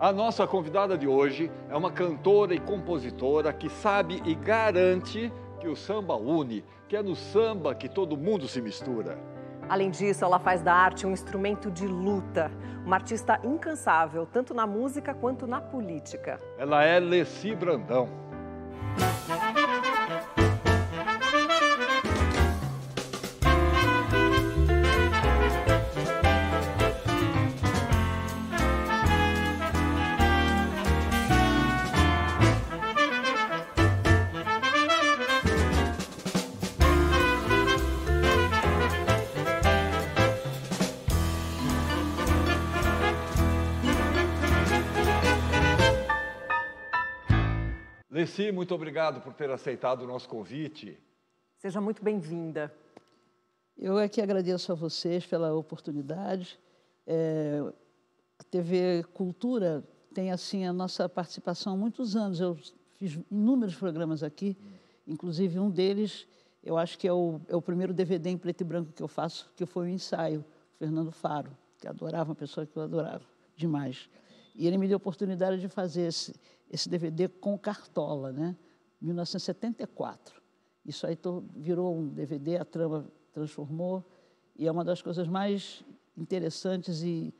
A nossa convidada de hoje é uma cantora e compositora que sabe e garante que o samba une, que é no samba que todo mundo se mistura. Além disso, ela faz da arte um instrumento de luta, uma artista incansável, tanto na música quanto na política. Ela é Leci Brandão. Leci, muito obrigado por ter aceitado o nosso convite. Seja muito bem-vinda. Eu é que agradeço a vocês pela oportunidade. A TV Cultura tem, assim, a nossa participação há muitos anos. Eu fiz inúmeros programas aqui, inclusive um deles, eu acho que é o primeiro DVD em preto e branco que eu faço, que foi o ensaio, Fernando Faro, que adorava, uma pessoa que eu adorava demais. E ele me deu a oportunidade de fazer esse DVD com o Cartola, né? 1974. Isso aí virou um DVD, a trama transformou, e é uma das coisas mais interessantes e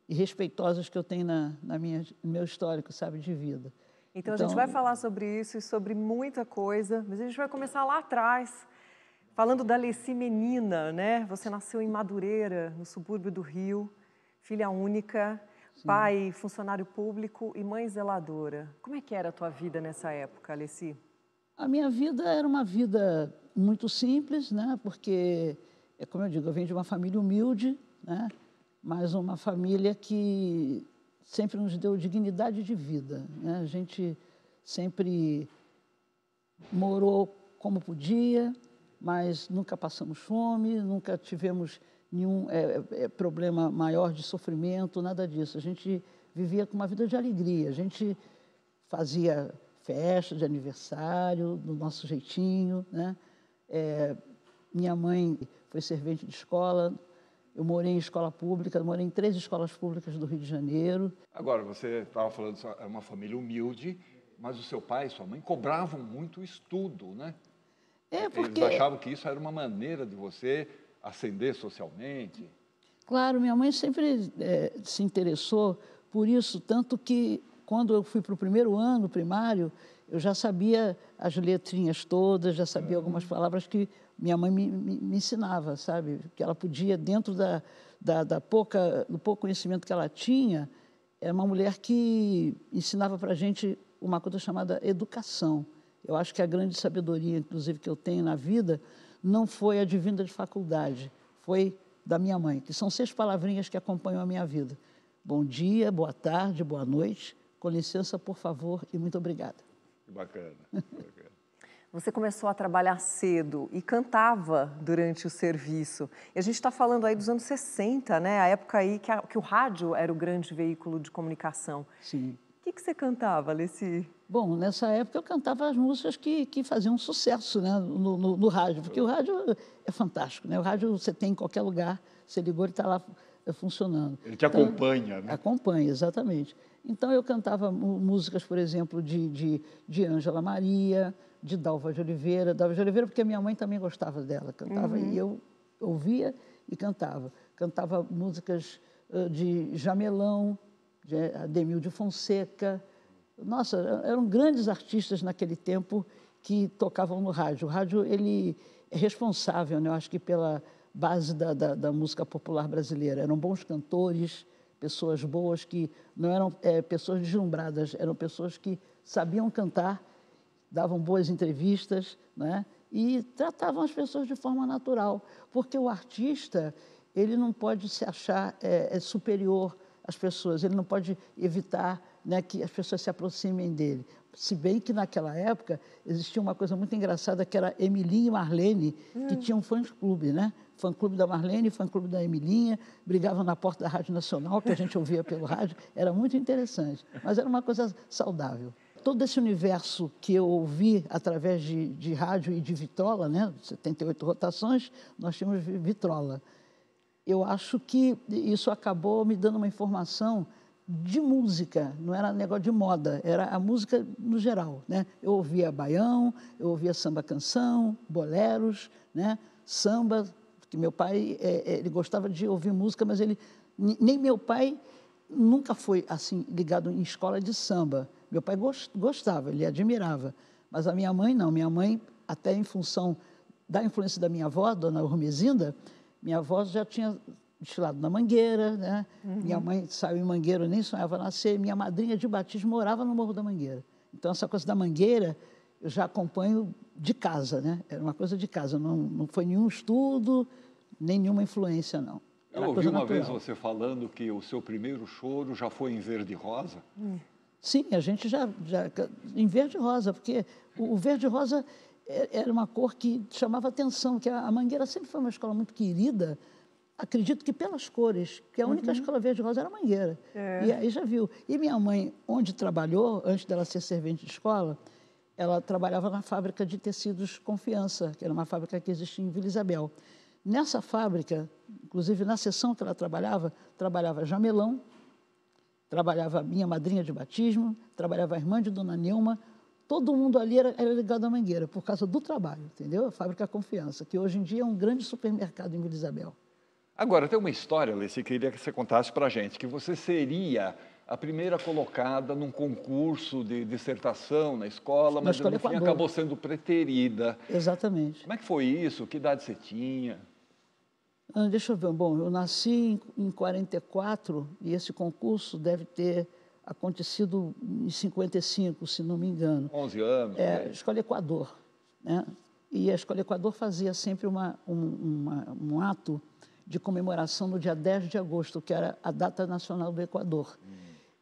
respeitosas que eu tenho no meu histórico, sabe, de vida. Então, a gente vai falar sobre isso e sobre muita coisa, mas a gente vai começar lá atrás, falando da Leci menina, né? Você nasceu em Madureira, no subúrbio do Rio, filha única. Sim. Pai, funcionário público e mãe zeladora. Como é que era a tua vida nessa época, Leci? A minha vida era uma vida muito simples, né? Porque, como eu digo, eu venho de uma família humilde, né? Mas uma família que sempre nos deu dignidade de vida, né? A gente sempre morou como podia, mas nunca passamos fome, nunca tivemos nenhum problema maior de sofrimento, nada disso. A gente vivia com uma vida de alegria, a gente fazia festa de aniversário, do nosso jeitinho, né? Minha mãe foi servente de escola, eu morei em escola pública, morei em 3 escolas públicas do Rio de Janeiro. Agora, você estava falando que é uma família humilde, mas o seu pai e sua mãe cobravam muito estudo, né? Porque eles achavam que isso era uma maneira de você ascender socialmente? Claro, minha mãe sempre se interessou por isso, tanto que quando eu fui para o primeiro ano primário, eu já sabia as letrinhas todas, já sabia algumas palavras que minha mãe me ensinava, sabe? Que ela podia, dentro do pouco conhecimento que ela tinha, era uma mulher que ensinava para a gente uma coisa chamada educação. Eu acho que a grande sabedoria, inclusive, que eu tenho na vida, não foi advinda de faculdade, foi da minha mãe, que são 6 palavrinhas que acompanham a minha vida. Bom dia, boa tarde, boa noite, com licença, por favor, e muito obrigada. Que bacana, que bacana. Você começou a trabalhar cedo e cantava durante o serviço. E a gente está falando aí dos anos 60, né? A época aí que o rádio era o grande veículo de comunicação. Sim. O que você cantava, Leci? Bom, nessa época eu cantava as músicas que faziam sucesso, né, no rádio, porque o rádio é fantástico, né? O rádio você tem em qualquer lugar, você ligou, ele está lá funcionando. Ele te acompanha, né? Acompanha, exatamente. Então eu cantava músicas, por exemplo, de Ângela Maria, de Dalva de Oliveira, porque a minha mãe também gostava dela, cantava, e eu ouvia e cantava. Cantava músicas de Jamelão, de Ademil de Fonseca. Nossa, eram grandes artistas naquele tempo que tocavam no rádio. O rádio, ele é responsável, né, eu acho que pela base da música popular brasileira. Eram bons cantores, pessoas boas que não eram pessoas deslumbradas, eram pessoas que sabiam cantar, davam boas entrevistas, né, e tratavam as pessoas de forma natural, porque o artista, ele não pode se achar superior às pessoas, ele não pode evitar, né, que as pessoas se aproximem dele. Se bem que naquela época existia uma coisa muito engraçada que era Emilinha e Marlene, que tinham um fã-clube, né? Fã-clube da Marlene, fã-clube da Emilinha, brigavam na porta da Rádio Nacional, que a gente ouvia pelo rádio, era muito interessante, mas era uma coisa saudável. Todo esse universo que eu ouvi através de rádio e de vitrola, né? 78 rotações, nós tínhamos vitrola. Eu acho que isso acabou me dando uma informação de música, não era negócio de moda, era a música no geral, né? Eu ouvia baião, eu ouvia samba-canção, boleros, né? Samba, porque meu pai, ele gostava de ouvir música, mas nem meu pai nunca foi assim ligado em escola de samba. Meu pai gostava, ele admirava, mas a minha mãe não. Minha mãe, até em função da influência da minha avó, dona Urmezinda, minha avó já tinha desfilado na Mangueira, né? Minha mãe saiu em Mangueira, nem sonhava nascer. Minha madrinha de batismo morava no Morro da Mangueira. Então, essa coisa da Mangueira, eu já acompanho de casa, né? Era uma coisa de casa, não foi nenhum estudo, nem nenhuma influência, não. Eu ouvi uma vez você falando que o seu primeiro choro já foi em verde e rosa. Sim, a gente já em verde e rosa, porque o verde e rosa era uma cor que chamava atenção, que a Mangueira sempre foi uma escola muito querida, acredito que pelas cores, que a única escola verde e rosa era a Mangueira. E aí já viu. E minha mãe, onde trabalhou, antes dela ser servente de escola, ela trabalhava na fábrica de tecidos Confiança, que era uma fábrica que existia em Vila Isabel. Nessa fábrica, inclusive na seção que ela trabalhava Jamelão, trabalhava a minha madrinha de batismo, trabalhava a irmã de Dona Nilma, todo mundo ali era ligado à Mangueira, por causa do trabalho, entendeu? A fábrica Confiança, que hoje em dia é um grande supermercado em Vila Isabel. Agora, tem uma história, Alice, que queria que você contasse para a gente, que você seria a primeira colocada num concurso de dissertação na escola, mas no fim acabou sendo preterida. Exatamente. Como é que foi isso? Que idade você tinha? Deixa eu ver. Bom, eu nasci em 44 e esse concurso deve ter acontecido em 55, se não me engano. 11 anos. Escola Equador, né? E a Escola Equador fazia sempre um ato de comemoração no dia 10 de agosto, que era a data nacional do Equador.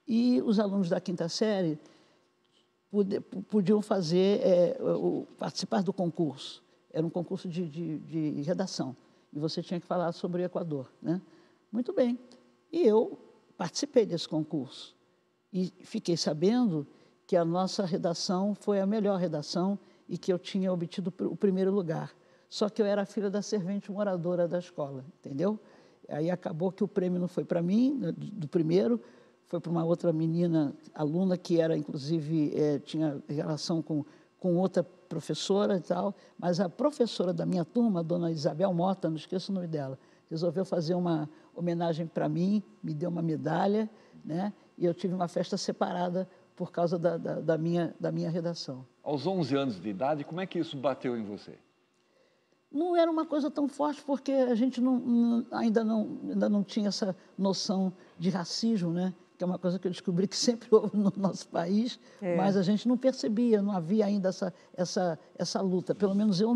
E os alunos da quinta série podiam participar do concurso. Era um concurso de redação. E você tinha que falar sobre o Equador, né? Muito bem. E eu participei desse concurso. E fiquei sabendo que a nossa redação foi a melhor redação e que eu tinha obtido o primeiro lugar. Só que eu era filha da servente moradora da escola, entendeu? Aí acabou que o prêmio não foi para mim, do primeiro, foi para uma outra menina, aluna, que era, inclusive, tinha relação com outra professora e tal, mas a professora da minha turma, a dona Isabel Mota, não esqueço o nome dela, resolveu fazer uma homenagem para mim, me deu uma medalha, né? E eu tive uma festa separada por causa da minha redação. Aos 11 anos de idade, como é que isso bateu em você? Não era uma coisa tão forte, porque a gente ainda não tinha essa noção de racismo, né? Que é uma coisa que eu descobri que sempre houve no nosso país, mas a gente não percebia, não havia ainda essa luta. Pelo menos eu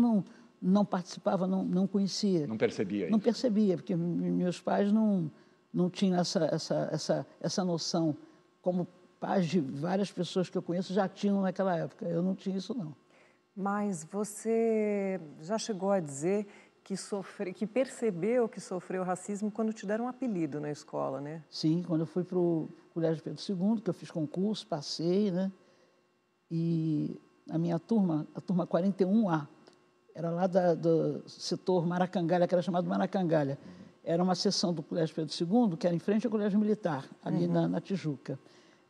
não participava, não conhecia. Não percebia isso? Não percebia, porque meus pais não tinham essa noção, como pais de várias pessoas que eu conheço já tinham naquela época. Eu não tinha isso, não. Mas você já chegou a dizer que percebeu que sofreu racismo quando te deram um apelido na escola, né? Sim, quando eu fui para o Colégio Pedro II, que eu fiz concurso, passei, né? E a minha turma, a turma 41A, era lá do setor Maracangalha, que era chamado Maracangalha. Era uma seção do Colégio Pedro II, que era em frente ao Colégio Militar, ali na Tijuca.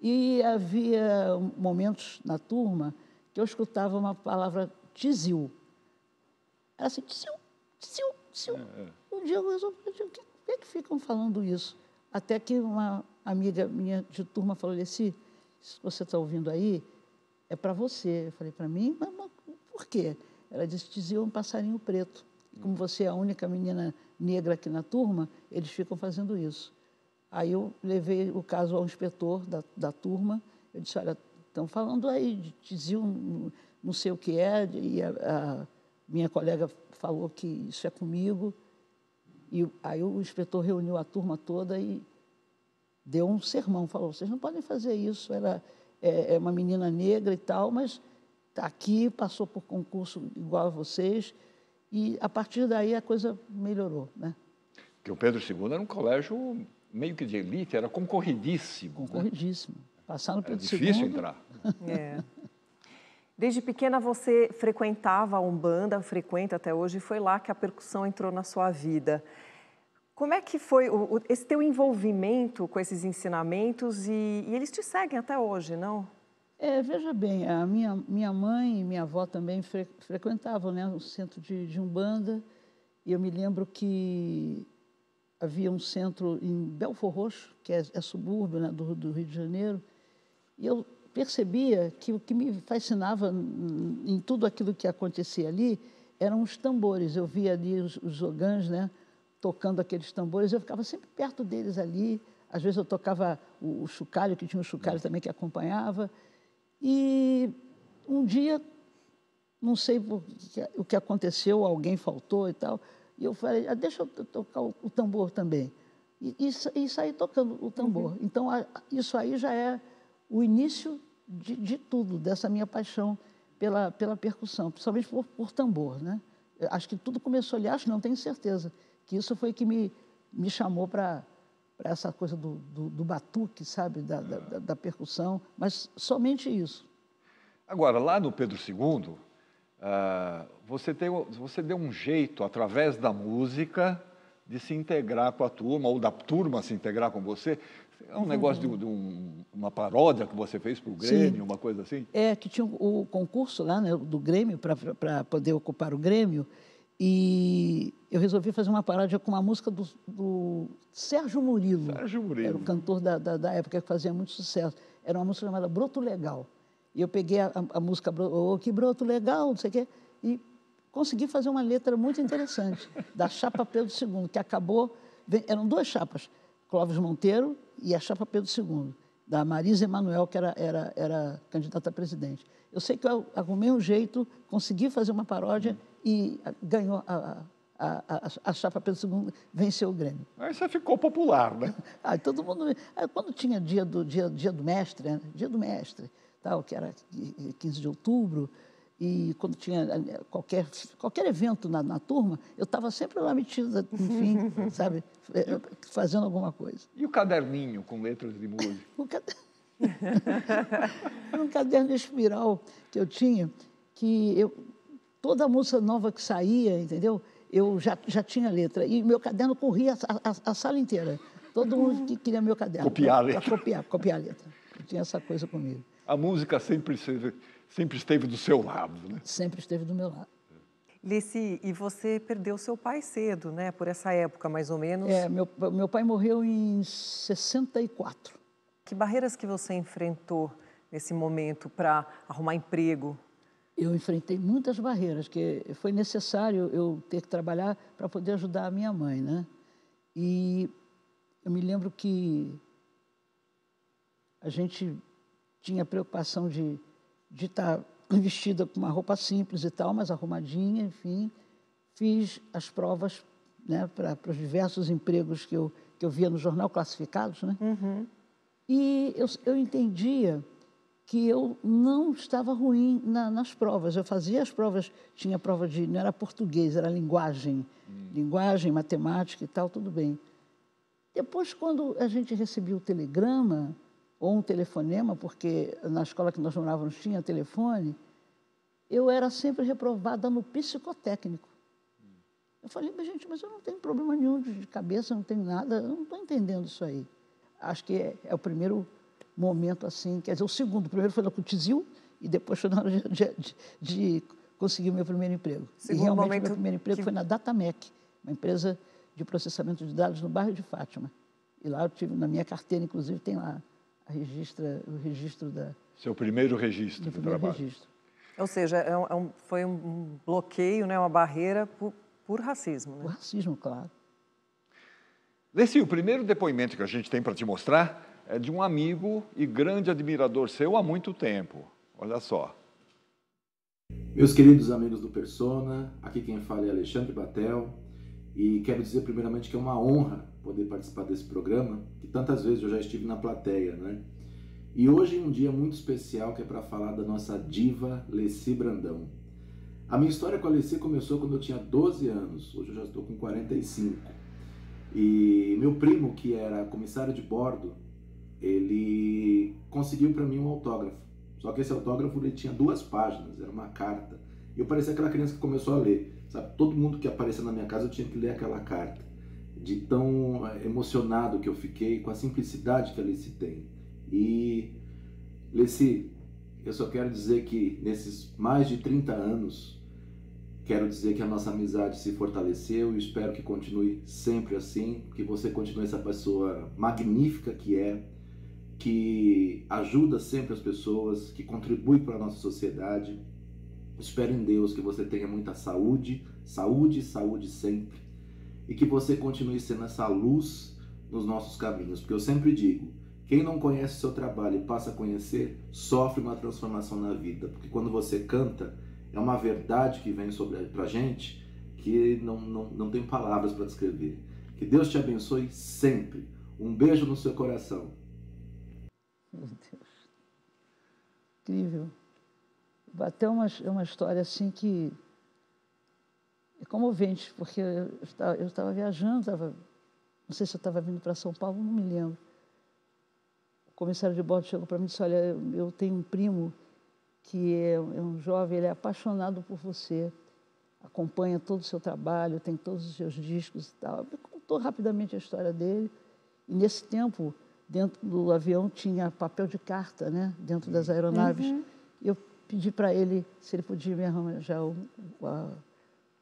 E havia momentos na turma que eu escutava uma palavra tizil. Era assim, tizil, tizil, tizil. Um dia eu resolvi, por que ficam falando isso? Até que uma amiga minha de turma falou, Leci, se você está ouvindo aí, é para você. Eu falei, para mim? Mas por quê? Ela disse, tizil é um passarinho preto. Como você é a única menina negra aqui na turma, eles ficam fazendo isso. Aí eu levei o caso ao inspetor da turma, eu disse, olha, estão falando aí de tizil, não sei o que é, e a minha colega falou que isso é comigo. E aí o inspetor reuniu a turma toda e deu um sermão, falou, vocês não podem fazer isso, ela é uma menina negra e tal, mas está aqui, passou por concurso igual a vocês, e a partir daí a coisa melhorou, né? Porque o Pedro II era um colégio meio que de elite, era concorridíssimo. Concorridíssimo. Né? Passar no Pedro II... É difícil entrar. Desde pequena você frequentava a Umbanda, frequenta até hoje, e foi lá que a percussão entrou na sua vida. Como é que foi esse teu envolvimento com esses ensinamentos e eles te seguem até hoje, não? Veja bem, a minha mãe e minha avó também frequentavam, né, o centro de Umbanda, e eu me lembro que havia um centro em Belford Roxo, que é subúrbio, né, do Rio de Janeiro, e eu percebia que o que me fascinava em tudo aquilo que acontecia ali eram os tambores. Eu via ali os ogãs, né, tocando aqueles tambores, eu ficava sempre perto deles ali. Às vezes eu tocava o chocalho, que tinha um chocalho também que acompanhava. E um dia, não sei o que aconteceu, alguém faltou e tal, e eu falei, deixa eu tocar o tambor também. E saí tocando o tambor. Uhum. Então, isso aí já é o início de tudo, dessa minha paixão pela percussão, principalmente por tambor, né? Acho que tudo começou ali, não tenho certeza, que isso foi que me chamou para essa coisa do batuque, sabe, da percussão, mas somente isso. Agora, lá no Pedro II, você deu um jeito, através da música, de se integrar com a turma, ou da turma se integrar com você. É um negócio de uma paródia que você fez para o Grêmio, sim, uma coisa assim? Que tinha o concurso lá, né, do Grêmio, para poder ocupar o Grêmio, e eu resolvi fazer uma paródia com uma música do Sérgio Murilo. Sérgio Murilo. Era o cantor da época que fazia muito sucesso. Era uma música chamada Broto Legal. E eu peguei a música, que broto legal, não sei o quê, e consegui fazer uma letra muito interessante, da chapa Pedro II, que acabou... Eram duas chapas, Clóvis Monteiro e a chapa Pedro II, da Marisa Emanuel, que era candidata a presidente. Eu sei que eu arrumei um jeito, consegui fazer uma paródia e ganhou a chapa Pedro II, venceu o Grêmio. Aí você ficou popular, né? Todo mundo... Quando tinha dia do mestre, né? Dia do mestre, tal, que era 15 de outubro, e quando tinha qualquer evento na turma, eu estava sempre lá metida, enfim, sabe, fazendo alguma coisa. E o caderninho com letras de música? Era um caderno de espiral que eu tinha, que toda música nova que saía, entendeu? Eu já tinha letra, e meu caderno corria a sala inteira. Todo mundo que queria meu caderno. Copiar a letra. Copiar a letra. Eu tinha essa coisa comigo. A música sempre esteve do seu lado, né? Sempre esteve do meu lado. Leci, e você perdeu seu pai cedo, né? Por essa época, mais ou menos. Meu pai morreu em 64. Que barreiras que você enfrentou nesse momento para arrumar emprego? Eu enfrentei muitas barreiras, que foi necessário eu ter que trabalhar para poder ajudar a minha mãe, né? E eu me lembro que a gente tinha preocupação de estar vestida com uma roupa simples e tal, mas arrumadinha, enfim. Fiz as provas, né, para os diversos empregos que eu via no jornal Classificados, né? Uhum. E eu entendia que eu não estava ruim nas provas. Eu fazia as provas, tinha prova não era português, era linguagem, matemática e tal, tudo bem. Depois, quando a gente recebia o telegrama, ou um telefonema, porque na escola que nós morávamos tinha telefone, eu era sempre reprovada no psicotécnico. Eu falei, mas eu não tenho problema nenhum de cabeça, não tenho nada, eu não estou entendendo isso aí. Acho que é o primeiro momento assim, quer dizer, o segundo, o primeiro foi na Cotisil e depois foi na hora de conseguir o meu primeiro emprego. E realmente o meu primeiro emprego foi na Datamec, uma empresa de processamento de dados no bairro de Fátima. E lá eu tive, na minha carteira, inclusive, tem lá o registro da... Seu primeiro registro de trabalho. Registro. Ou seja, foi um bloqueio, né, uma barreira por racismo. Né? Por racismo, claro. Leci, o primeiro depoimento que a gente tem para te mostrar é de um amigo e grande admirador seu há muito tempo. Olha só. Meus queridos amigos do Persona, aqui quem fala é Alexandre Batel e quero dizer primeiramente que é uma honra poder participar desse programa, que tantas vezes eu já estive na plateia, né? E hoje é um dia muito especial que é para falar da nossa diva Leci Brandão. A minha história com a Leci começou quando eu tinha 12 anos, hoje eu já estou com 45. E meu primo, que era comissário de bordo, ele conseguiu para mim um autógrafo. Só que esse autógrafo ele tinha 2 páginas, era uma carta. E eu parecia aquela criança que começou a ler, sabe? Todo mundo que aparecia na minha casa eu tinha que ler aquela carta. de tão emocionado que eu fiquei com a simplicidade que a Leci tem. E, Leci, eu só quero dizer que nesses mais de 30 anos, quero dizer que a nossa amizade se fortaleceu e espero que continue sempre assim, que você continue essa pessoa magnífica que ajuda sempre as pessoas, que contribui para a nossa sociedade. Espero em Deus que você tenha muita saúde, saúde, saúde sempre, e que você continue sendo essa luz nos nossos caminhos, porque eu sempre digo, quem não conhece o seu trabalho e passa a conhecer, sofre uma transformação na vida, porque quando você canta, é uma verdade que vem pra gente que não tem palavras para descrever. Que Deus te abençoe sempre. Um beijo no seu coração. Meu Deus. Incrível. Até uma história assim que é comovente, porque eu estava viajando, não sei se eu estava vindo para São Paulo, não me lembro. O comissário de bordo chegou para mim e disse, olha, eu tenho um primo que é um jovem, ele é apaixonado por você, acompanha todo o seu trabalho, tem todos os seus discos e tal. Ele contou rapidamente a história dele, e nesse tempo, dentro do avião, tinha papel de carta, né, dentro das aeronaves. Uhum. Eu pedi para ele se ele podia me arranjar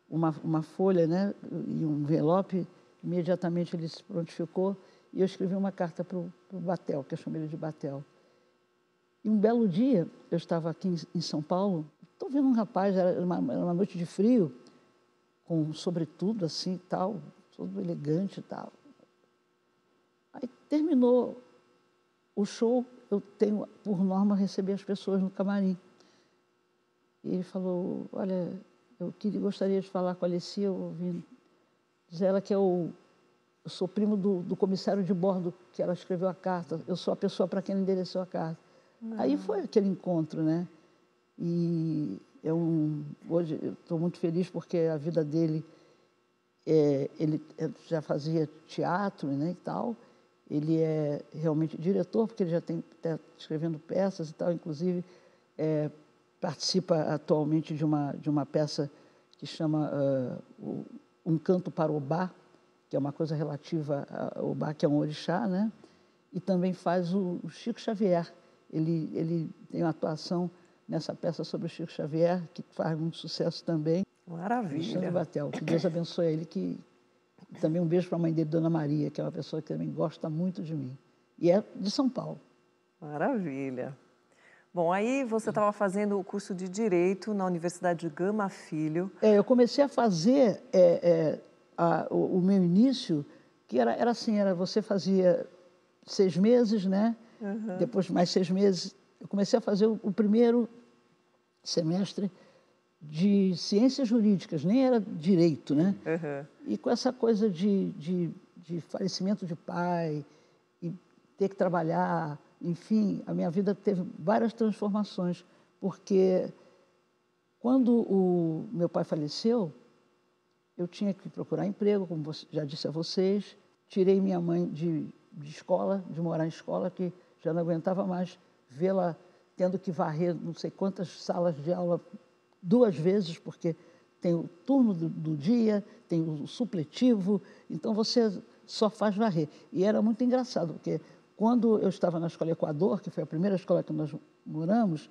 uma folha, né, e um envelope. Imediatamente ele se prontificou e eu escrevi uma carta para o Batel, que eu chamo ele de Batel. E um belo dia, eu estava aqui em São Paulo, estou vendo um rapaz, era uma noite de frio, com sobretudo assim, tal, todo elegante e tal. Aí terminou o show, eu tenho por norma receber as pessoas no camarim. E ele falou, olha, gostaria de falar com a Leci, eu ouvi dizer ela que eu sou primo do comissário de bordo, que ela escreveu a carta, eu sou a pessoa para quem ela endereçou a carta. Aí foi aquele encontro, né? E hoje eu estou muito feliz porque a vida dele, ele já fazia teatro, né, e tal. Ele é realmente diretor, porque ele já está escrevendo peças e tal. Inclusive, participa atualmente de uma peça que chama Um Canto para Obá, que é uma coisa relativa a Obá, que é um orixá, né? E também faz o Chico Xavier. Ele tem uma atuação nessa peça sobre o Chico Xavier, que faz muito sucesso também. Maravilha. Alexandre Batel, que Deus abençoe ele. Também um beijo para a mãe dele, Dona Maria, que é uma pessoa que também gosta muito de mim. E é de São Paulo. Maravilha. Bom, aí você estava fazendo o curso de Direito na Universidade de Gama Filho. Eu comecei a fazer o meu início, que era assim, você fazia 6 meses, né? Uhum. Depois mais 6 meses, eu comecei a fazer o primeiro semestre de ciências jurídicas, nem era direito, né? Uhum. E com essa coisa de falecimento de pai, e ter que trabalhar, enfim, a minha vida teve várias transformações, porque quando o meu pai faleceu, eu tinha que procurar emprego, como já disse a vocês, tirei minha mãe de escola, de morar em escola, que já não aguentava mais vê-la tendo que varrer não sei quantas salas de aula 2 vezes, porque tem o turno do dia, tem o supletivo, então você só faz varrer. E era muito engraçado, porque quando eu estava na Escola Equador, que foi a primeira escola que nós moramos,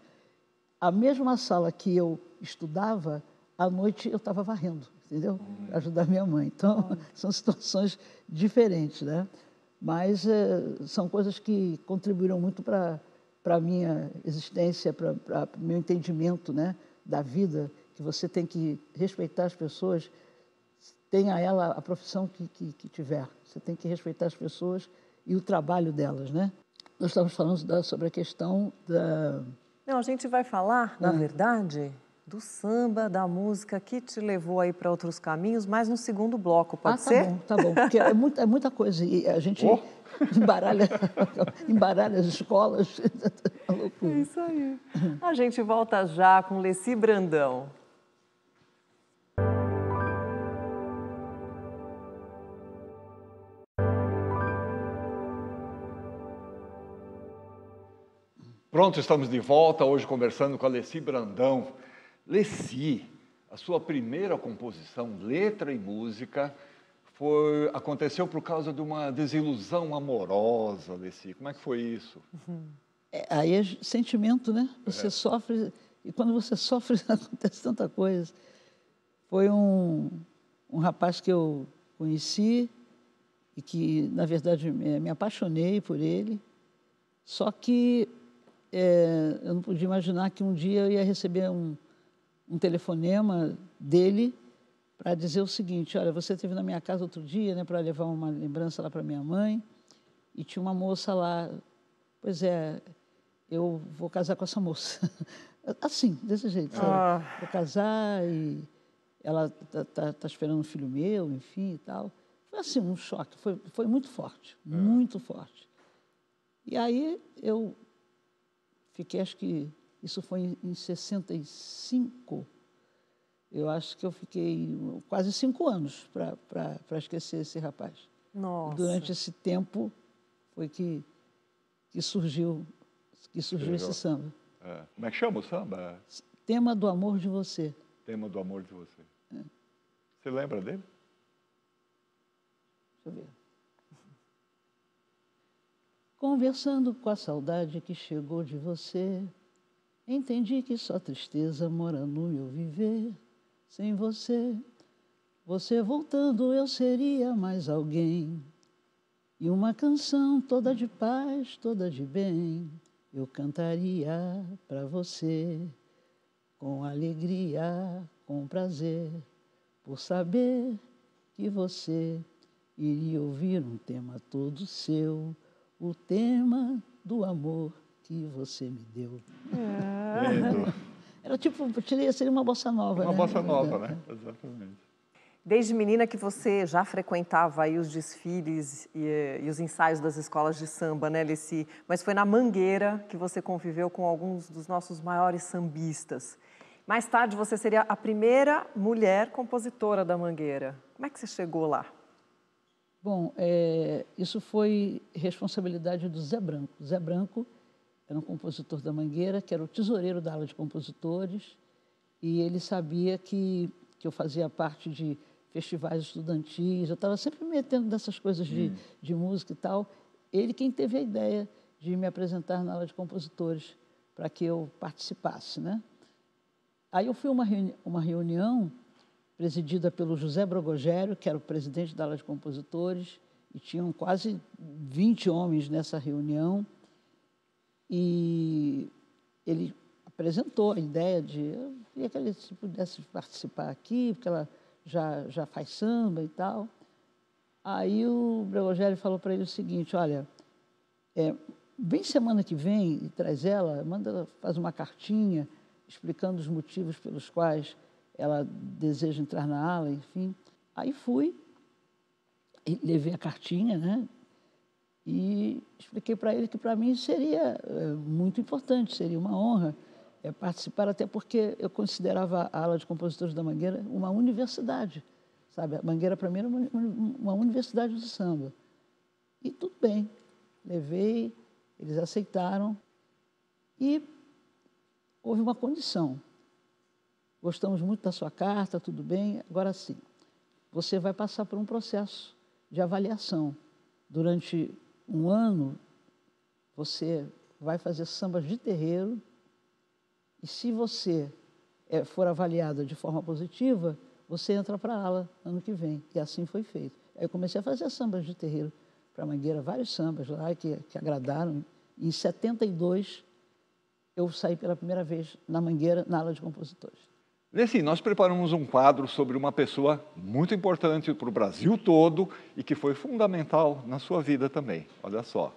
a mesma sala que eu estudava, à noite eu estava varrendo, entendeu? Para ajudar minha mãe. Então, são situações diferentes, né? Mas são coisas que contribuíram muito para a minha existência, para o meu entendimento, né, da vida, que você tem que respeitar as pessoas, tenha ela a profissão que tiver. Você tem que respeitar as pessoas e o trabalho delas, né? Nós estávamos falando sobre a questão da... Não, a gente vai falar, na verdade, do samba, da música que te levou aí para outros caminhos, mas no segundo bloco, pode ser? Tá bom, porque é muita coisa e a gente embaralha as escolas, é uma loucura. É isso aí. A gente volta já com Leci Brandão. Pronto, estamos de volta, hoje conversando com a Leci Brandão. Leci, a sua primeira composição, letra e música, aconteceu por causa de uma desilusão amorosa, Alessi. Como é que foi isso? Aí é sentimento, né? Você sofre, e quando você sofre acontece tanta coisa. Foi um rapaz que eu conheci e que, na verdade, me apaixonei por ele. Só que eu não podia imaginar que um dia eu ia receber um telefonema dele para dizer o seguinte: olha, você esteve na minha casa outro dia, né, para levar uma lembrança lá para minha mãe, e tinha uma moça lá. Pois é, eu vou casar com essa moça. Assim, desse jeito, sabe? Vou casar e ela tá esperando um filho meu, enfim, e tal. Foi assim, um choque, foi muito forte, muito forte. E aí eu fiquei, acho que isso foi em 65, eu acho que eu fiquei quase 5 anos para esquecer esse rapaz. Nossa. Durante esse tempo foi que surgiu esse samba. Como é que chama o samba? Tema do Amor de Você. Tema do Amor de Você. Você lembra dele? Deixa eu ver. Conversando com a saudade que chegou de você, entendi que só tristeza mora no meu viver. Sem você, você voltando, eu seria mais alguém. E uma canção toda de paz, toda de bem, eu cantaria para você, com alegria, com prazer, por saber que você iria ouvir um tema todo seu, o tema do amor que você me deu. Lindo. Era tipo, seria uma bossa nova, Uma né? bossa nova, né? Exatamente. Desde menina que você já frequentava aí os desfiles e os ensaios das escolas de samba, né, Alessi? Mas foi na Mangueira que você conviveu com alguns dos nossos maiores sambistas. Mais tarde, você seria a primeira mulher compositora da Mangueira. Como é que você chegou lá? Bom, isso foi responsabilidade do Zé Branco. Zé Branco era um compositor da Mangueira, que era o tesoureiro da ala de compositores, e ele sabia que eu fazia parte de festivais estudantis, eu estava sempre me metendo nessas coisas de música e tal. Ele quem teve a ideia de me apresentar na ala de compositores para que eu participasse, né? Aí eu fui a uma reunião presidida pelo José Brogogério, que era o presidente da ala de compositores, e tinham quase 20 homens nessa reunião, e ele apresentou a ideia de eu queria que ele pudesse participar aqui, porque ela já faz samba e tal. Aí o Brogogério falou para ele o seguinte: olha, vem semana que vem e traz ela, faz uma cartinha explicando os motivos pelos quais ela deseja entrar na ala, enfim. Aí fui, e levei a cartinha, né? E expliquei para ele que para mim seria muito importante, seria uma honra participar, até porque eu considerava a ala de compositores da Mangueira uma universidade, sabe? A Mangueira para mim era uma universidade do samba. E tudo bem, levei, eles aceitaram e houve uma condição. Gostamos muito da sua carta, tudo bem, agora sim, você vai passar por um processo de avaliação. Durante um ano, você vai fazer sambas de terreiro e se você for avaliada de forma positiva, você entra para a ala ano que vem. E assim foi feito. Aí eu comecei a fazer sambas de terreiro para a Mangueira, vários sambas lá que agradaram. E em 72, eu saí pela primeira vez na Mangueira, na ala de compositores. Alessi, nós preparamos um quadro sobre uma pessoa muito importante para o Brasil todo e que foi fundamental na sua vida também. Olha só.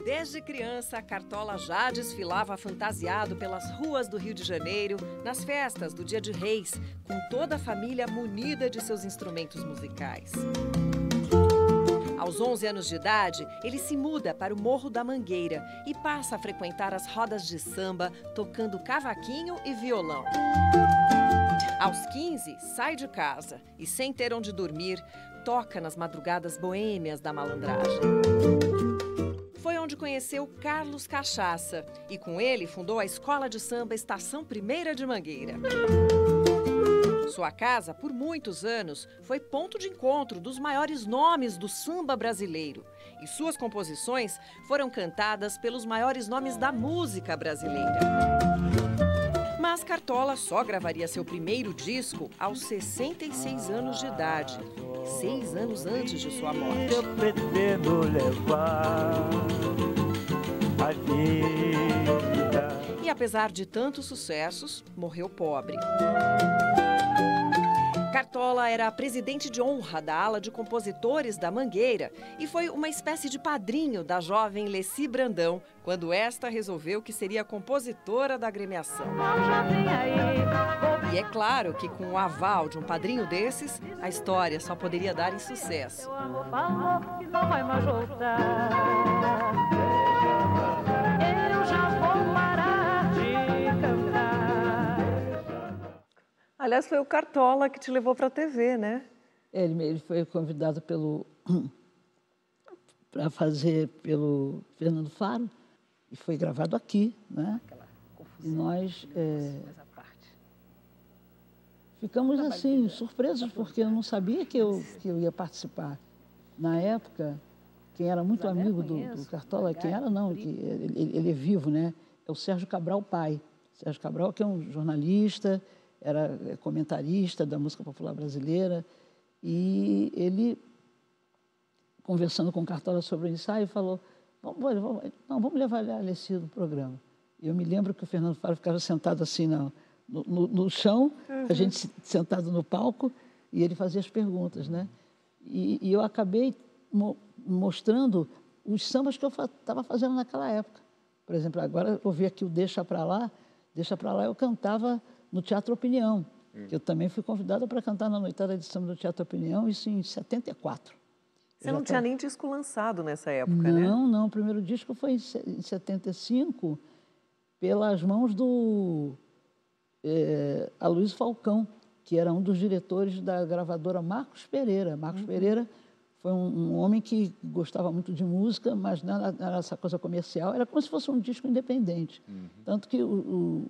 Desde criança, Cartola já desfilava fantasiado pelas ruas do Rio de Janeiro, nas festas do Dia de Reis, com toda a família munida de seus instrumentos musicais. Aos 11 anos de idade, ele se muda para o Morro da Mangueira e passa a frequentar as rodas de samba, tocando cavaquinho e violão. Aos 15, sai de casa e, sem ter onde dormir, toca nas madrugadas boêmias da malandragem. Foi onde conheceu Carlos Cachaça e, com ele, fundou a Escola de Samba Estação Primeira de Mangueira. Sua casa, por muitos anos, foi ponto de encontro dos maiores nomes do samba brasileiro. E suas composições foram cantadas pelos maiores nomes da música brasileira. Mas Cartola só gravaria seu primeiro disco aos 66 anos de idade, 6 anos antes de sua morte. Eu pretendo levar a vida. E apesar de tantos sucessos, morreu pobre. Cartola era presidente de honra da ala de compositores da Mangueira e foi uma espécie de padrinho da jovem Leci Brandão, quando esta resolveu que seria compositora da agremiação. E é claro que com o aval de um padrinho desses, a história só poderia dar em sucesso. Aliás, foi o Cartola que te levou para a TV, né? Ele foi convidado para fazer pelo Fernando Faro e foi gravado aqui, né? E nós ficamos assim, surpresos, porque eu não sabia que eu ia participar. Na época, quem era muito amigo do Cartola, quem era não, ele é vivo, né? É o Sérgio Cabral pai. Sérgio Cabral, que é um jornalista, era comentarista da música popular brasileira, e ele, conversando com o Cartola sobre o ensaio, falou, vamos levar a Leci no programa. E eu me lembro que o Fernando Faro ficava sentado assim no chão, a gente sentado no palco, e ele fazia as perguntas, né? E eu acabei mostrando os sambas que eu estava fazendo naquela época. Por exemplo, agora eu vi aqui o Deixa Pra Lá eu cantava no Teatro Opinião, que eu também fui convidada para cantar na noitada de samba do Teatro Opinião, isso em 74. Você não tinha nem disco lançado nessa época, né? Não, o primeiro disco foi em 75, pelas mãos do Aloysio Falcão, que era um dos diretores da gravadora Marcos Pereira. Marcos Pereira foi um homem que gostava muito de música, mas não era essa coisa comercial, era como se fosse um disco independente. Tanto que o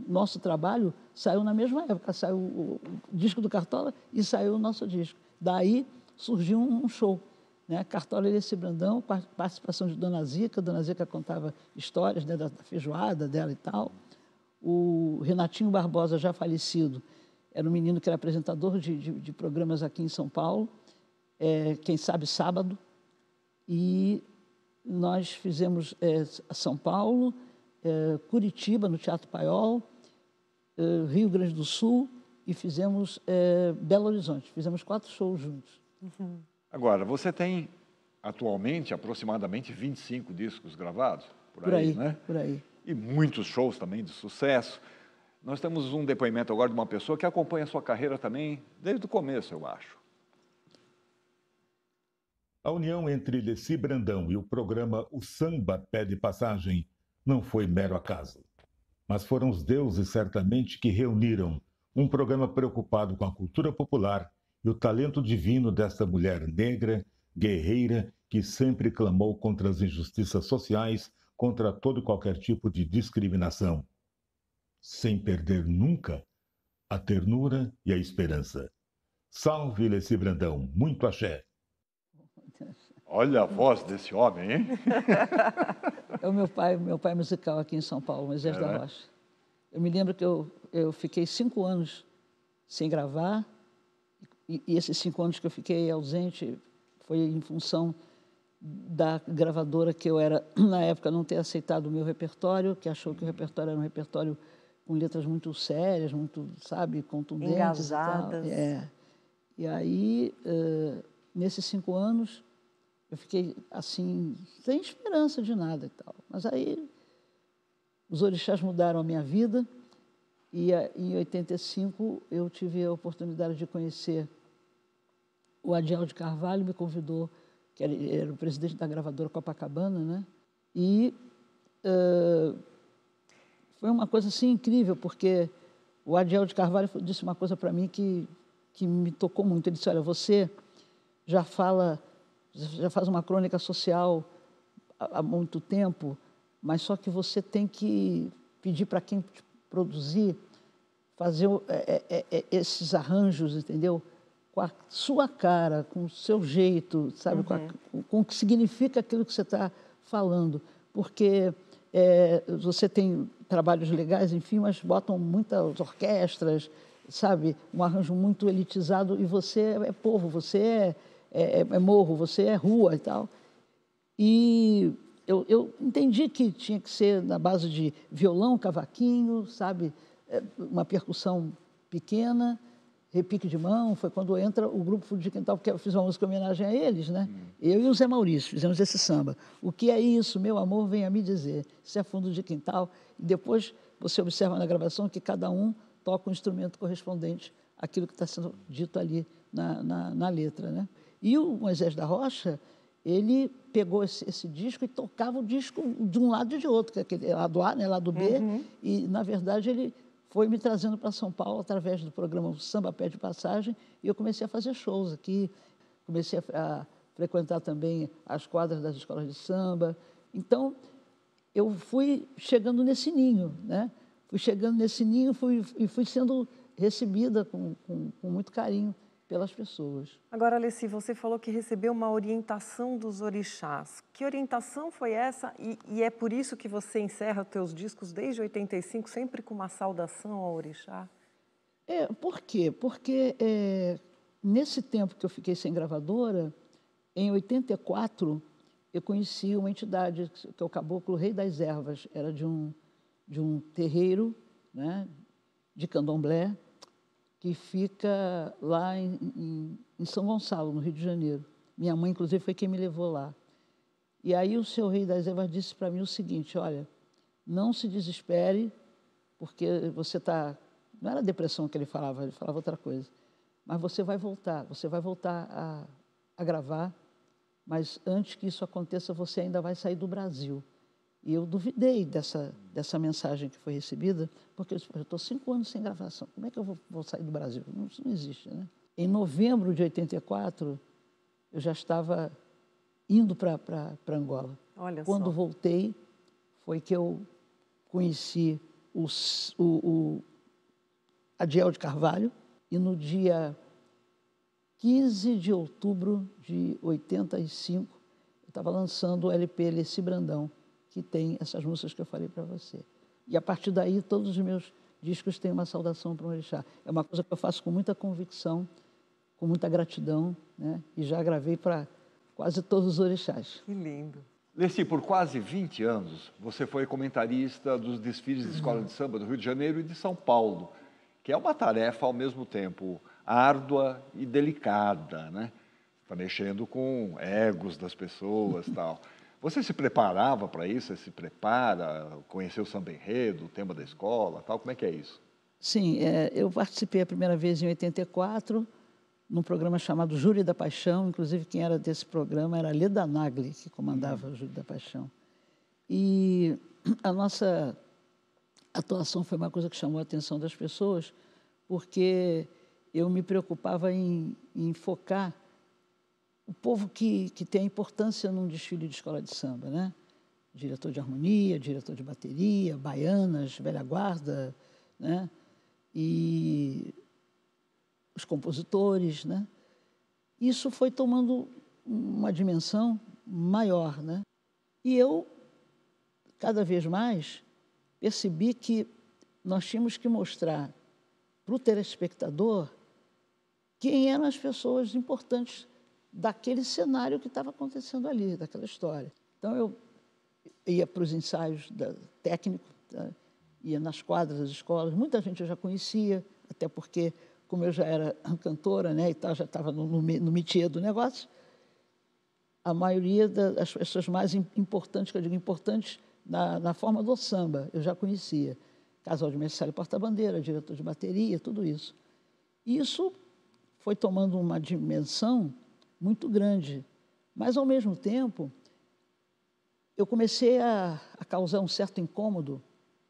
nosso trabalho saiu na mesma época, saiu o disco do Cartola e saiu o nosso disco. Daí surgiu um show, né? Cartola e Leci Brandão, participação de Dona Zica contava histórias, né, da feijoada dela e tal. O Renatinho Barbosa, já falecido, era um menino que era apresentador de programas aqui em São Paulo, Quem Sabe Sábado, e nós fizemos São Paulo, Curitiba, no Teatro Paiol, Rio Grande do Sul, e fizemos Belo Horizonte. Fizemos 4 shows juntos. Agora, você tem atualmente aproximadamente 25 discos gravados, por aí, né? Por aí. E muitos shows também de sucesso. Nós temos um depoimento agora de uma pessoa que acompanha a sua carreira também desde o começo, eu acho. A união entre Leci Brandão e o programa O Samba Pede Passagem não foi mero acaso, mas foram os deuses certamente que reuniram um programa preocupado com a cultura popular e o talento divino desta mulher negra, guerreira, que sempre clamou contra as injustiças sociais, contra todo e qualquer tipo de discriminação, sem perder nunca a ternura e a esperança. Salve Leci Brandão, muito axé! Olha a voz desse homem, hein? É o meu pai musical aqui em São Paulo, Moisés da Rocha. Eu me lembro que eu fiquei 5 anos sem gravar, e esses 5 anos que eu fiquei ausente foi em função da gravadora que eu era, na época, não ter aceitado o meu repertório, que achou que o repertório era um repertório com letras muito sérias, muito, sabe, contundentes. Engajadas. E aí, nesses 5 anos, eu fiquei, assim, sem esperança de nada e tal. Mas aí, os orixás mudaram a minha vida e, em 85, eu tive a oportunidade de conhecer o Adiel de Carvalho, me convidou, que era o presidente da gravadora Copacabana, né? E foi uma coisa, assim, incrível, porque o Adiel de Carvalho disse uma coisa para mim que me tocou muito. Ele disse, olha, você já faz uma crônica social há muito tempo, mas só que você tem que pedir para quem te produzir fazer esses arranjos, entendeu? Com a sua cara, com o seu jeito, sabe? Com o que significa aquilo que você está falando. Porque você tem trabalhos legais, enfim, mas botam muitas orquestras, sabe? Um arranjo muito elitizado e você é povo, você é morro, você é rua e tal. E eu entendi que tinha que ser na base de violão, cavaquinho, sabe? Uma percussão pequena, repique de mão. Foi quando entra o grupo Fundo de Quintal, porque eu fiz uma música em homenagem a eles, né? Eu e o Zé Maurício fizemos esse samba. O que é isso, meu amor, venha me dizer. Isso é Fundo de Quintal. E depois você observa na gravação que cada um toca um instrumento correspondente àquilo que está sendo dito ali na letra, né? E o Moisés da Rocha, ele pegou esse disco e tocava o disco de um lado e de outro, que é aquele lado A, né, lado B, e, na verdade, ele foi me trazendo para São Paulo através do programa Samba Pé de Passagem, e eu comecei a fazer shows aqui, comecei a frequentar também as quadras das escolas de samba. Então, eu fui chegando nesse ninho, né? Fui chegando nesse ninho e fui sendo recebida com muito carinho pelas pessoas. Agora, Alessi, você falou que recebeu uma orientação dos orixás. Que orientação foi essa? E é por isso que você encerra os teus discos desde 85, sempre com uma saudação ao orixá? Por quê? Porque nesse tempo que eu fiquei sem gravadora, em 84, eu conheci uma entidade, que é o Caboclo Rei das Ervas. Era de um terreiro, né, de candomblé, que fica lá em São Gonçalo, no Rio de Janeiro. Minha mãe, inclusive, foi quem me levou lá. E aí o seu Rei das Ervas disse para mim o seguinte: olha, não se desespere, porque você está... Não era depressão que ele falava outra coisa. Mas você vai voltar a gravar, mas antes que isso aconteça, você ainda vai sair do Brasil. E eu duvidei dessa mensagem que foi recebida, porque eu estou 5 anos sem gravação. Como é que eu vou sair do Brasil? Isso não existe, né? Em novembro de 84, eu já estava indo para Angola. Olha Quando só. voltei, foi que eu conheci o Adiel de Carvalho, e no dia 15 de outubro de 85, eu estava lançando o LP Alessi Brandão, que tem essas músicas que eu falei para você. E, a partir daí, todos os meus discos têm uma saudação para o orixá. É uma coisa que eu faço com muita convicção, com muita gratidão, né? E já gravei para quase todos os orixás. Que lindo. Alessi, por quase 20 anos, você foi comentarista dos desfiles de escola de samba do Rio de Janeiro e de São Paulo, que é uma tarefa, ao mesmo tempo, árdua e delicada, né? Está mexendo com egos das pessoas e tal. Você se preparava para isso? Você se prepara? Conheceu o samba enredo, o tema da escola, tal? Como é que é isso? Sim, eu participei a primeira vez em 84, num programa chamado Júri da Paixão. Inclusive, quem era desse programa era Leda Nagli, que comandava o Júri da Paixão. E a nossa atuação foi uma coisa que chamou a atenção das pessoas, porque eu me preocupava em focar o povo que tem importância num desfile de escola de samba, né? Diretor de harmonia, diretor de bateria, baianas, velha guarda, né? E os compositores, né? Isso foi tomando uma dimensão maior, né? E eu, cada vez mais, percebi que nós tínhamos que mostrar para o telespectador quem eram as pessoas importantes daquele cenário que estava acontecendo ali, daquela história. Então, eu ia para os ensaios técnicos, tá? Ia nas quadras das escolas. Muita gente eu já conhecia, até porque, como eu já era cantora, né, e tal, já estava no métier do negócio, a maioria das pessoas mais importantes, que eu digo importantes, na forma do samba, eu já conhecia. Casal de Mestre Porta-Bandeira, diretor de bateria, tudo isso. E isso foi tomando uma dimensão muito grande, mas, ao mesmo tempo, eu comecei a causar um certo incômodo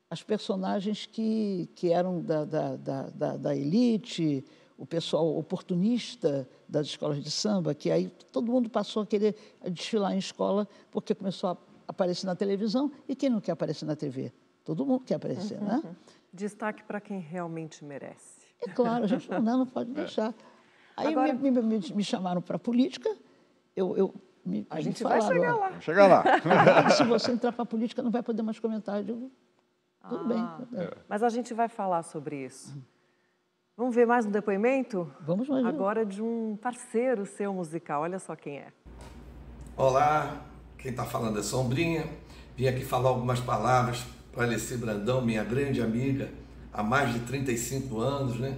às personagens que eram da elite, o pessoal oportunista das escolas de samba, que aí todo mundo passou a querer desfilar em escola porque começou a aparecer na televisão, e quem não quer aparecer na TV? Todo mundo quer aparecer, né? Destaque para quem realmente merece. É claro, a gente não pode deixar. Aí Agora... me chamaram para a política, a gente vai chegar lá. Vamos chegar lá. Se você entrar para a política, não vai poder mais comentar. Eu digo, tudo bem. Mas a gente vai falar sobre isso. Vamos ver mais um depoimento? Vamos lá. Agora de um parceiro seu musical. Olha só quem é. Olá, quem está falando é Sombrinha. Vim aqui falar algumas palavras para Alessi Brandão, minha grande amiga, há mais de 35 anos, né?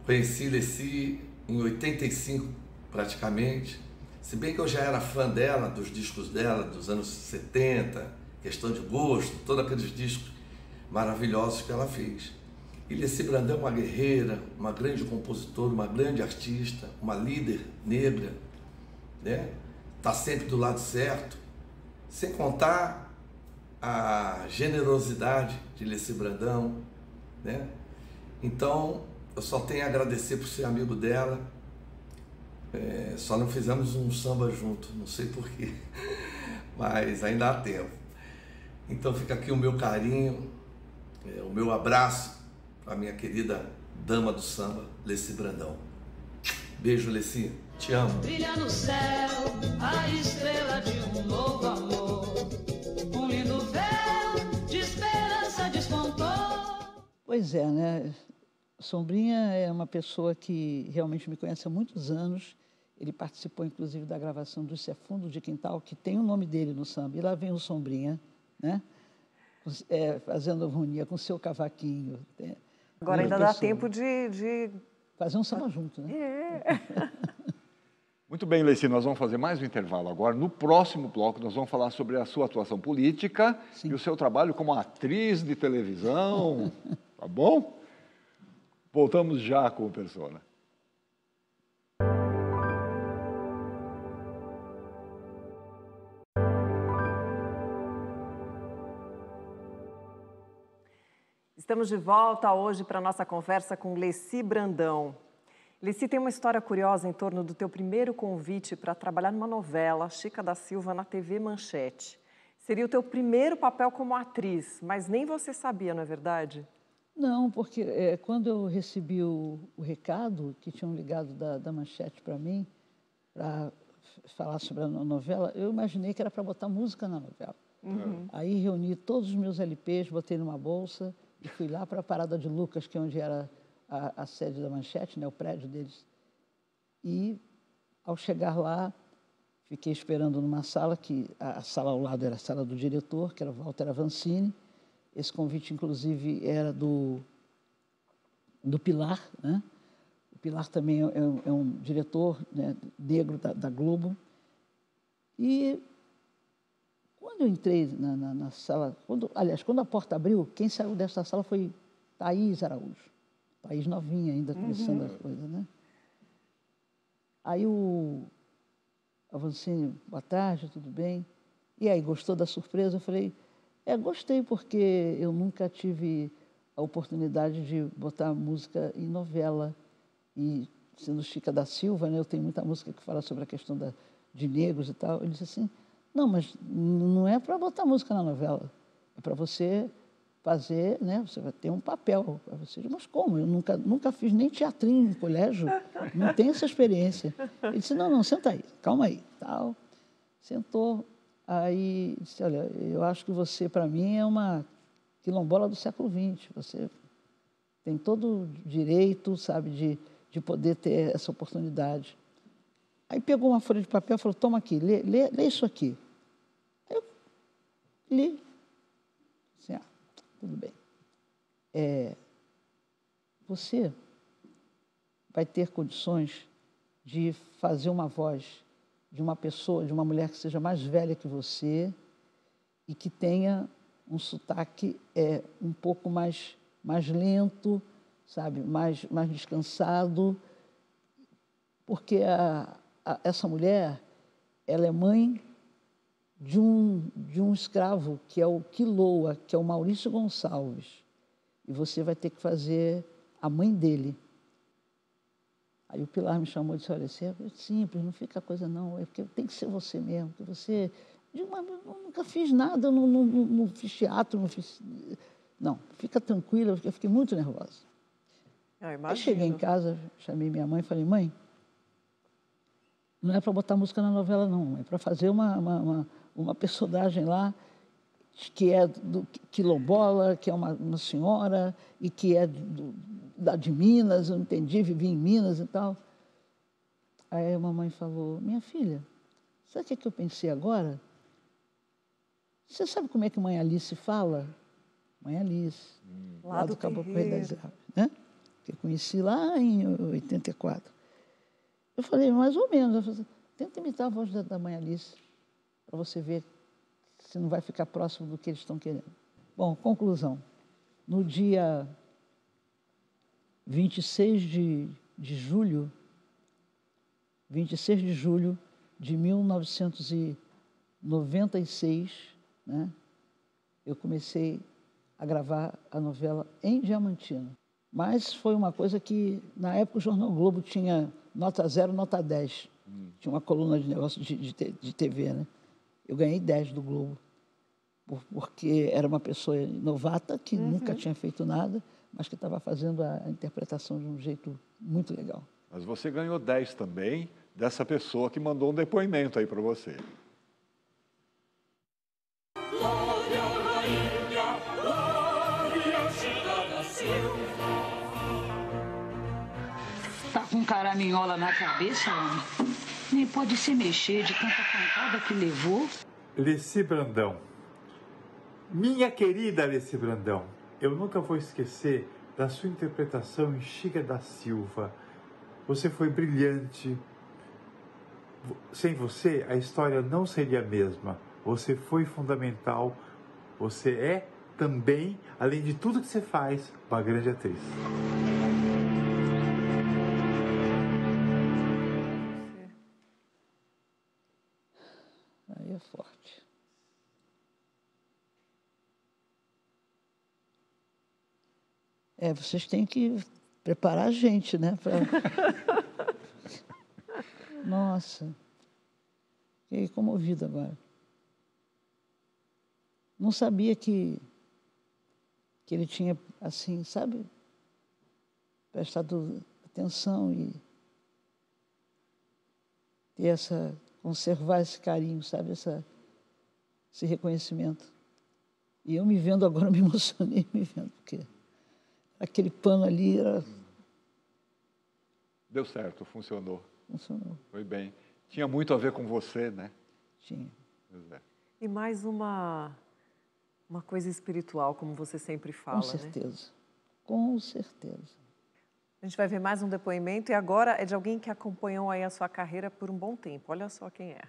Conheci Alessi em 85, praticamente. Se bem que eu já era fã dela, dos discos dela, dos anos 70, Questão de Gosto, todos aqueles discos maravilhosos que ela fez. E Alessi Brandão é uma guerreira, uma grande compositora, uma grande artista, uma líder negra, né? Está sempre do lado certo, sem contar a generosidade de Alessi Brandão, né? Então, eu só tenho a agradecer por ser amigo dela. Só não fizemos um samba junto, não sei porquê, mas ainda há tempo. Então fica aqui o meu carinho, o meu abraço para a minha querida dama do samba, Alessi Brandão. Beijo, Alessi, te amo. Brilha no céu a estrela de um novo amor, um lindo véu de esperança despontou. Pois é, né? Sombrinha é uma pessoa que realmente me conhece há muitos anos. Ele participou, inclusive, da gravação do Isso é Fundo de Quintal, que tem o nome dele no samba. E lá vem o Sombrinha, né? Fazendo harmonia com o seu cavaquinho. Agora ainda dá tempo de... fazer um samba junto, né? Muito bem, Alessi, nós vamos fazer mais um intervalo agora. No próximo bloco, nós vamos falar sobre a sua atuação política e o seu trabalho como atriz de televisão. Tá bom? Voltamos já com o Persona. Estamos de volta hoje para a nossa conversa com Alessi Brandão. Alessi, tem uma história curiosa em torno do teu primeiro convite para trabalhar numa novela, Chica da Silva, na TV Manchete. Seria o teu primeiro papel como atriz, mas nem você sabia, não é verdade? Não, porque quando eu recebi o recado que tinham ligado da Manchete para mim, para falar sobre a novela, eu imaginei que era para botar música na novela. Aí reuni todos os meus LPs, botei numa bolsa e fui lá para a Parada de Lucas, que é onde era a sede da Manchete, né, o prédio deles. E, ao chegar lá, fiquei esperando numa sala, que a sala ao lado era a sala do diretor, que era o Walter Avancini. Esse convite, inclusive, era do Pilar, né? O Pilar também é um diretor, né, negro da Globo. E quando eu entrei na sala, quando a porta abriu, quem saiu dessa sala foi Thaís Araújo. Thaís novinha ainda, começando a coisa, né? Aí o Avancini, boa tarde, tudo bem? E aí, gostou da surpresa? Eu falei, gostei, porque eu nunca tive a oportunidade de botar música em novela. E, sendo Chica da Silva, né, eu tenho muita música que fala sobre a questão de negros e tal. Ele disse assim, não, mas não é para botar música na novela, é para você fazer, né, você vai ter um papel. Você, mas como? Eu nunca fiz nem teatrinho no colégio, não tenho essa experiência. Ele disse, não, senta aí, calma aí. Tal. Sentou. Aí disse, olha, eu acho que você, para mim, é uma quilombola do século XX. Você tem todo o direito, sabe, de poder ter essa oportunidade. Aí pegou uma folha de papel e falou, toma aqui, lê isso aqui. Aí eu li. Assim, tudo bem. Você vai ter condições de fazer uma voz de uma pessoa, de uma mulher que seja mais velha que você e que tenha um sotaque um pouco mais lento, sabe, mais descansado, porque essa mulher, ela é mãe de um escravo, que é o Quiloa, que é o Maurício Gonçalves, e você vai ter que fazer a mãe dele. Aí o Pilar me chamou e disse, olha, isso é simples, não fica coisa não, é porque tem que ser você mesmo, que você Digo, mas eu nunca fiz nada, eu não fiz teatro, não fiz... Não, fica tranquila, eu fiquei muito nervosa. Aí cheguei em casa, chamei minha mãe e falei, mãe, não é para botar música na novela, não, é para fazer uma personagem lá que é do quilombola, que é uma senhora e que é de Minas, eu não entendi, vivi em Minas e tal. Aí a mamãe falou, minha filha, sabe o que eu pensei agora? Você sabe como é que Mãe Alice fala? Mãe Alice, lá do Caboclo Rei das Aves, né? Que eu conheci lá em 84. Eu falei, mais ou menos. Eu falei, tenta imitar a voz da Mãe Alice, para você ver se não vai ficar próximo do que eles estão querendo. Bom, conclusão. No dia 26 de julho de 1996, né, eu comecei a gravar a novela em Diamantina. Mas foi uma coisa que, na época, o Jornal Globo tinha nota 0, nota 10. Tinha uma coluna de negócio de TV, né? Eu ganhei 10 do Globo, porque era uma pessoa novata, que nunca tinha feito nada, mas que estava fazendo a interpretação de um jeito muito legal. Mas você ganhou 10 também dessa pessoa que mandou um depoimento aí para você. Glória, rainha, glória, Cidade Silva. Tá com caraminhola na cabeça, homem? Nem pode se mexer de tanta pancada que levou. Leci Brandão. Minha querida Leci Brandão, eu nunca vou esquecer da sua interpretação em Xiga da Silva. Você foi brilhante. Sem você, a história não seria a mesma. Você foi fundamental. Você é também, além de tudo que você faz, uma grande atriz. Aí é forte. Vocês têm que preparar a gente, né? Nossa, fiquei comovido agora. Não sabia que ele tinha, assim, sabe, prestado atenção e ter conservar esse carinho, sabe, esse reconhecimento. E eu me vendo agora, me emocionei me vendo, porque aquele pano ali era... Deu certo, funcionou. Funcionou. Foi bem. Tinha muito a ver com você, né? Tinha. Pois é. E mais uma coisa espiritual, como você sempre fala, Com certeza. Né? Com certeza. A gente vai ver mais um depoimento e agora é de alguém que acompanhou aí a sua carreira por um bom tempo. Olha só quem é.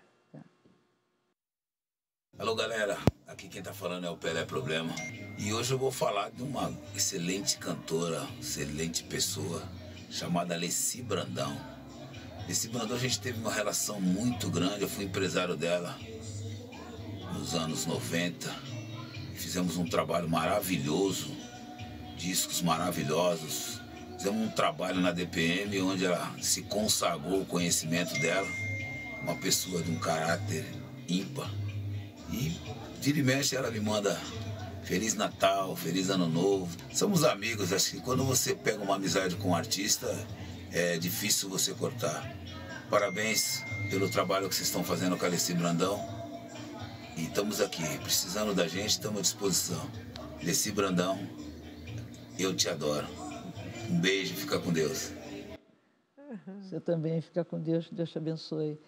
Alô, galera. Aqui quem tá falando é o Pelé Problema. E hoje eu vou falar de uma excelente cantora, excelente pessoa, chamada Leci Brandão. Leci Brandão, a gente teve uma relação muito grande. Eu fui empresário dela nos anos 90. Fizemos um trabalho maravilhoso, discos maravilhosos. Fizemos um trabalho na DPM, onde ela se consagrou o conhecimento dela. Uma pessoa de um caráter ímpar. E, vira e mexe, ela me manda Feliz Natal, Feliz Ano Novo. Somos amigos, acho que quando você pega uma amizade com um artista, é difícil você cortar. Parabéns pelo trabalho que vocês estão fazendo com a Leci Brandão. E estamos aqui, precisando da gente, estamos à disposição. Leci Brandão, eu te adoro. Um beijo, fica com Deus. Você também, fica com Deus, Deus te abençoe.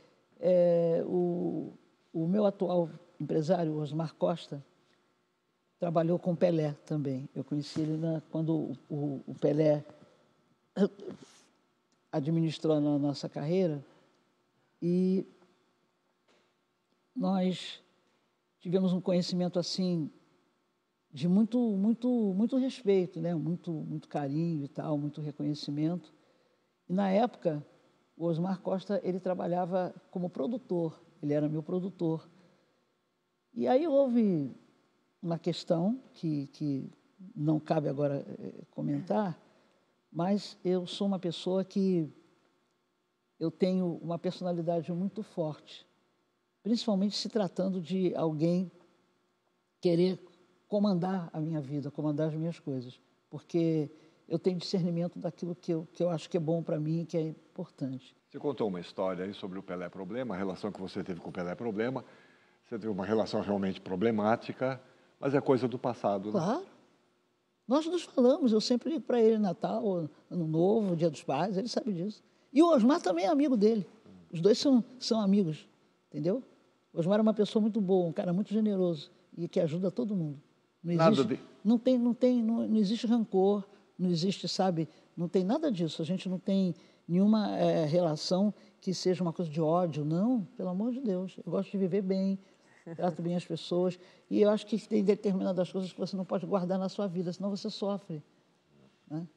O meu atual empresário, Osmar Costa, trabalhou com o Pelé também. Eu conheci ele quando o Pelé administrou a nossa carreira e nós tivemos um conhecimento assim de muito respeito, né? Muito carinho e tal, muito reconhecimento. E na época, o Osmar Costa, ele trabalhava como produtor, ele era meu produtor. E aí houve uma questão que não cabe agora comentar, mas eu sou uma pessoa que eu tenho uma personalidade muito forte. principalmente se tratando de alguém querer comandar a minha vida, comandar as minhas coisas, porque eu tenho discernimento daquilo que eu acho que é bom para mim e que é importante. Você contou uma história aí sobre o Pelé Problema, a relação que você teve com o Pelé Problema. Você teve uma relação realmente problemática, mas é coisa do passado, né? Claro. Nós nos falamos, eu sempre ligo para ele Natal, Ano Novo, Dia dos Pais, ele sabe disso. E o Osmar também é amigo dele. Os dois são amigos, entendeu? O Osmar é uma pessoa muito boa, um cara muito generoso e que ajuda todo mundo. Não existe rancor, não existe, sabe, não tem nada disso. A gente não tem nenhuma relação que seja uma coisa de ódio, não, pelo amor de Deus. Eu gosto de viver bem, trato bem as pessoas e eu acho que tem determinadas coisas que você não pode guardar na sua vida, senão você sofre, né?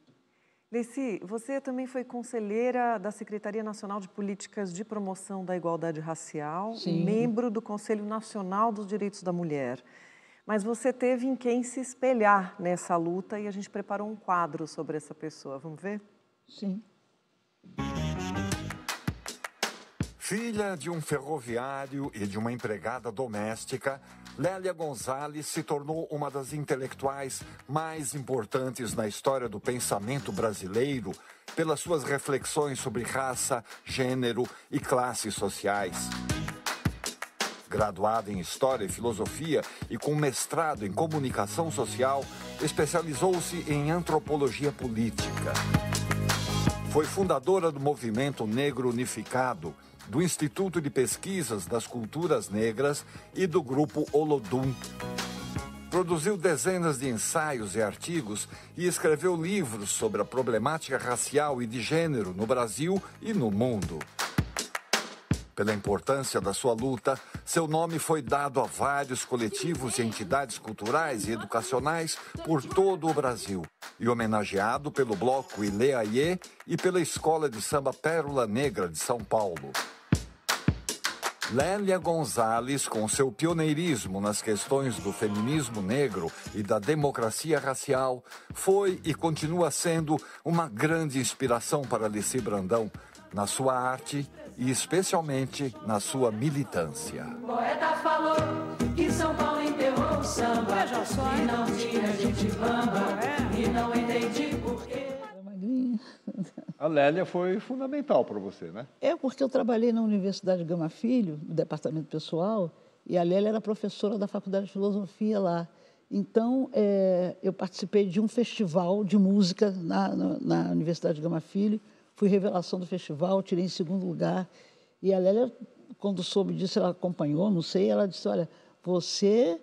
Leci, você também foi conselheira da Secretaria Nacional de Políticas de Promoção da Igualdade Racial, Sim. Membro do Conselho Nacional dos Direitos da Mulher. Mas você teve em quem se espelhar nessa luta e a gente preparou um quadro sobre essa pessoa. Vamos ver? Sim. Filha de um ferroviário e de uma empregada doméstica, Lélia Gonzalez se tornou uma das intelectuais mais importantes na história do pensamento brasileiro pelas suas reflexões sobre raça, gênero e classes sociais. Graduada em História e Filosofia e com mestrado em Comunicação Social, especializou-se em Antropologia Política. Foi fundadora do Movimento Negro Unificado, do Instituto de Pesquisas das Culturas Negras e do Grupo Olodum. Produziu dezenas de ensaios e artigos e escreveu livros sobre a problemática racial e de gênero no Brasil e no mundo. Pela importância da sua luta, seu nome foi dado a vários coletivos e entidades culturais e educacionais por todo o Brasil e homenageado pelo Bloco Ileaie e pela Escola de Samba Pérola Negra de São Paulo. Lélia Gonzalez, com seu pioneirismo nas questões do feminismo negro e da democracia racial, foi e continua sendo uma grande inspiração para Leci Brandão, na sua arte e especialmente na sua militância. O poeta falou que São Paulo enterrou o samba e não tinha gente bamba e não entendi por quê. A Lélia foi fundamental para você, né? É, porque eu trabalhei na Universidade Gama Filho, no departamento pessoal, e a Lélia era professora da Faculdade de Filosofia lá. Então, eu participei de um festival de música na Universidade Gama Filho, fui revelação do festival, tirei em segundo lugar. E a Lélia, quando soube disso, ela acompanhou, não sei, ela disse, olha, você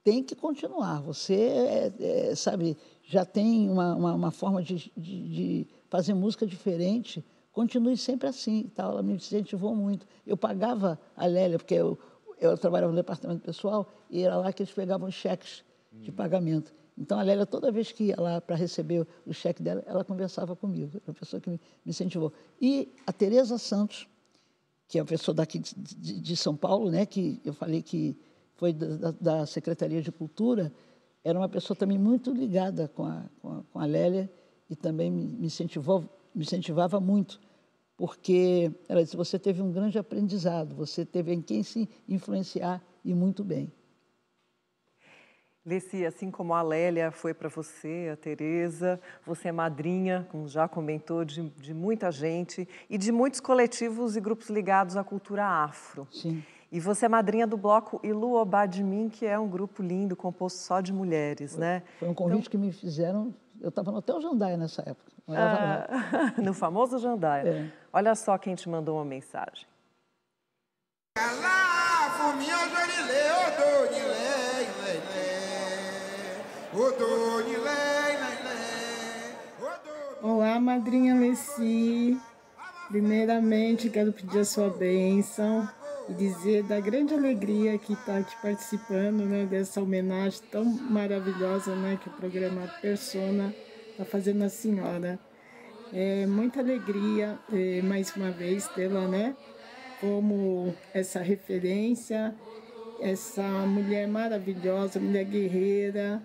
tem que continuar, você, sabe, já tem uma forma de fazer música diferente, continue sempre assim e tal. Ela me incentivou muito. Eu pagava a Lélia, porque eu trabalhava no departamento pessoal, e era lá que eles pegavam os cheques de pagamento. Então, a Lélia, toda vez que ia lá para receber o cheque dela, ela conversava comigo, era uma pessoa que me incentivou. E a Tereza Santos, que é uma pessoa daqui de São Paulo, né, que eu falei que foi da Secretaria de Cultura, era uma pessoa também muito ligada com a Lélia e também me incentivava muito, porque ela disse, você teve um grande aprendizado, você teve em quem se influenciar e muito bem. Leci, assim como a Lélia foi para você, a Tereza, você é madrinha, como já comentou, de muita gente e de muitos coletivos e grupos ligados à cultura afro. Sim. E você é madrinha do bloco Ilu Obá de Mim, que é um grupo lindo, composto só de mulheres, né? Foi um convite que me fizeram, eu estava no Hotel Jandaia nessa época. No famoso Jandaia. É. Olha só quem te mandou uma mensagem. Olá, madrinha Leci. Primeiramente, quero pedir a sua bênção e dizer da grande alegria que está aqui participando, né, dessa homenagem tão maravilhosa, né, que o programa Persona está fazendo à senhora. É muita alegria, mais uma vez, tê-la, né, como essa referência, essa mulher maravilhosa, mulher guerreira,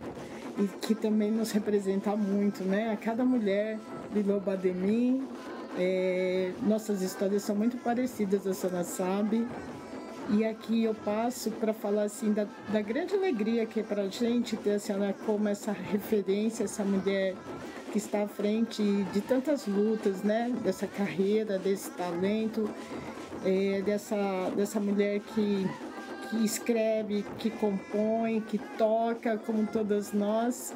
e que também nos representa muito, né? A cada mulher de Ilu Obá de Mim, nossas histórias são muito parecidas, a senhora sabe. E aqui eu passo para falar assim da grande alegria que é para a gente ter a senhora como essa referência, essa mulher que está à frente de tantas lutas, né? Dessa carreira, desse talento, dessa mulher que escreve, que compõe, que toca, como todas nós.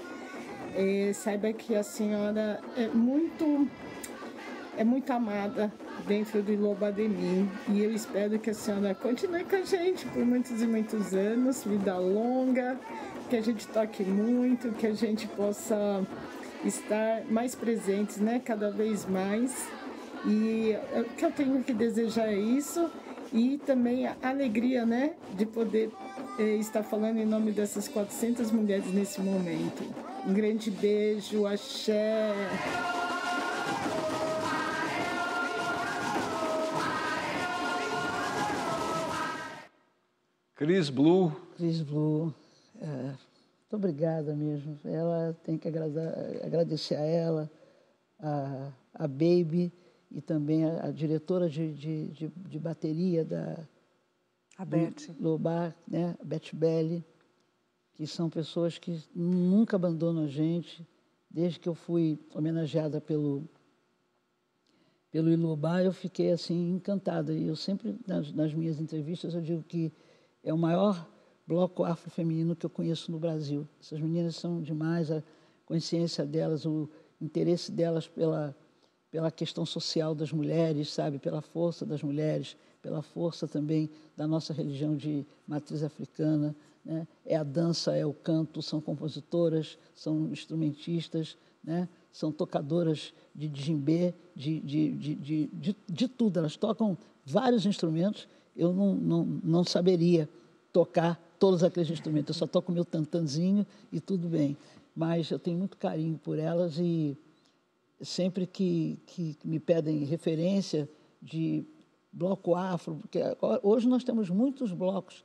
Saiba que a senhora é muito amada dentro do Iloba de Mim, e eu espero que a senhora continue com a gente por muitos e muitos anos, vida longa, que a gente toque muito, que a gente possa estar mais presentes, né, cada vez mais. E o que eu tenho que desejar é isso, e também a alegria, né, de poder estar falando em nome dessas 400 mulheres nesse momento. Um grande beijo, axé! Cris Blue. Cris Blue, muito obrigada mesmo. Ela tem que agradecer a ela, a Baby e também a diretora de bateria a Beth Lobar, né? A Beth Belli, que são pessoas que nunca abandonam a gente. Desde que eu fui homenageada pelo Iloba, eu fiquei assim encantada. E eu sempre, nas minhas entrevistas, eu digo que é o maior bloco afrofeminino que eu conheço no Brasil. Essas meninas são demais, a consciência delas, o interesse delas pela questão social das mulheres, sabe? Pela força das mulheres, pela força também da nossa religião de matriz africana, né? É a dança, é o canto, são compositoras, são instrumentistas, né? São tocadoras de djembe, de tudo. Elas tocam vários instrumentos. Eu não saberia tocar todos aqueles instrumentos. Eu só toco o meu tantanzinho e tudo bem. Mas eu tenho muito carinho por elas e sempre que me pedem referência de bloco afro, porque hoje nós temos muitos blocos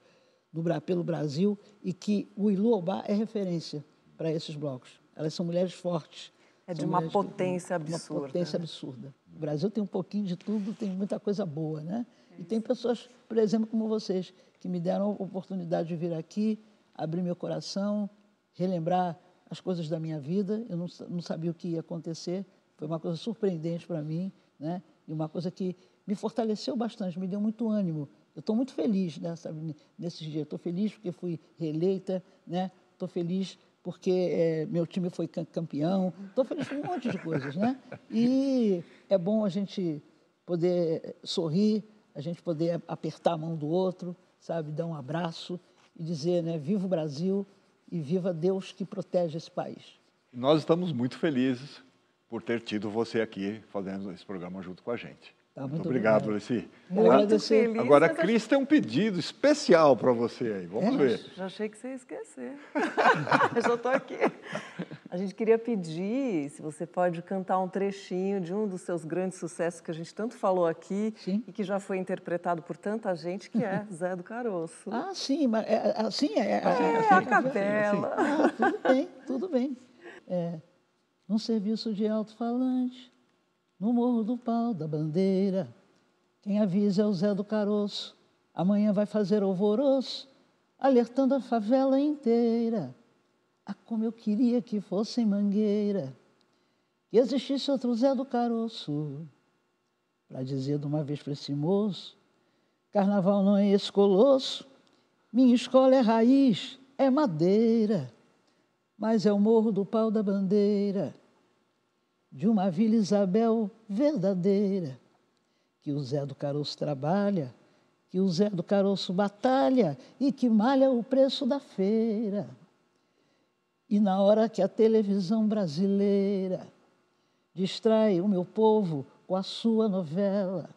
pelo Brasil e que o Iloba é referência para esses blocos. Elas são mulheres fortes. É de uma potência absurda. Uma potência absurda. O Brasil tem um pouquinho de tudo, tem muita coisa boa, né? E tem pessoas, por exemplo, como vocês, que me deram a oportunidade de vir aqui, abrir meu coração, relembrar as coisas da minha vida. Eu não sabia o que ia acontecer. Foi uma coisa surpreendente para mim, né? E uma coisa que me fortaleceu bastante, me deu muito ânimo. Eu estou muito feliz, né, sabe, nesses dias. Estou feliz porque fui reeleita, né? Estou feliz porque meu time foi campeão. Estou feliz com um monte de coisas, né? E é bom a gente poder sorrir, a gente poder apertar a mão do outro, sabe, dar um abraço e dizer, né, viva o Brasil e viva Deus que protege esse país. Nós estamos muito felizes por ter tido você aqui fazendo esse programa junto com a gente. Muito obrigado, Alessi. Agora, a Cris tem um pedido especial para você aí. Vamos ver. Já achei que você ia esquecer. Eu já estou aqui. A gente queria pedir, se você pode cantar um trechinho de um dos seus grandes sucessos que a gente tanto falou aqui. Sim. E que já foi interpretado por tanta gente, que é Zé do Caroço. Ah, sim, mas a capela. Tudo bem. Num serviço de alto-falante, no Morro do Pau da Bandeira, quem avisa é o Zé do Caroço. Amanhã vai fazer alvoroço, alertando a favela inteira. Ah, como eu queria que fosse em Mangueira, que existisse outro Zé do Caroço, para dizer de uma vez para esse moço: carnaval não é esse colosso, minha escola é raiz, é madeira, mas é o Morro do Pau da Bandeira, de uma Vila Isabel verdadeira, que o Zé do Caroço trabalha, que o Zé do Caroço batalha e que malha o preço da feira. E na hora que a televisão brasileira distrai o meu povo com a sua novela,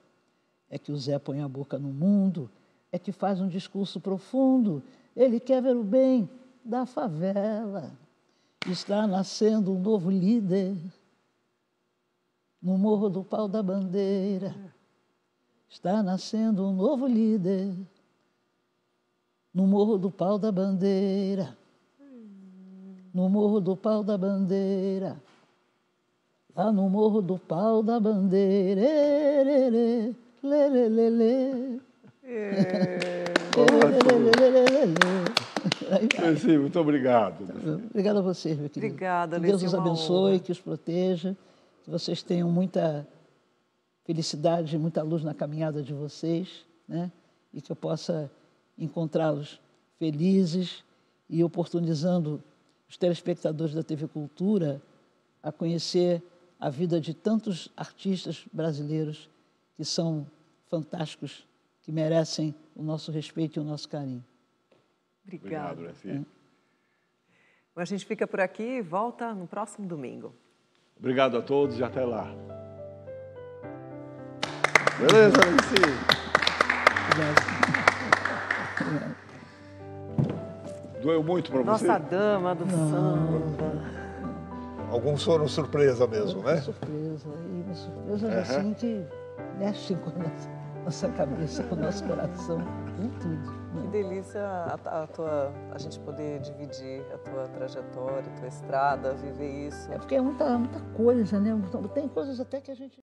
é que o Zé põe a boca no mundo, é que faz um discurso profundo, ele quer ver o bem da favela. Está nascendo um novo líder no Morro do Pau da Bandeira. Está nascendo um novo líder no Morro do Pau da Bandeira. No Morro do Pau da Bandeira. Lá no Morro do Pau da Bandeira. Lê, lê, lê, lê. Leci, muito obrigado. Obrigada a vocês, meu querido. Obrigada, que Deus Leci, os abençoe, que os proteja, que vocês tenham muita felicidade, muita luz na caminhada de vocês, né? E que eu possa encontrá-los felizes e oportunizando os telespectadores da TV Cultura a conhecer a vida de tantos artistas brasileiros que são fantásticos, que merecem o nosso respeito e o nosso carinho. Obrigada. Obrigado, Leci. A gente fica por aqui e volta no próximo domingo. Obrigado a todos e até lá. Beleza, Leci? Obrigado. Doeu muito para você? Nossa dama do samba. Alguns foram surpresa mesmo, né? Surpresa. E uma surpresa assim que mexe com a nossa cabeça, com o nosso coração, com tudo. Que delícia a gente poder dividir a tua trajetória, a tua estrada, viver isso. É porque é muita coisa, né? Tem coisas até que a gente...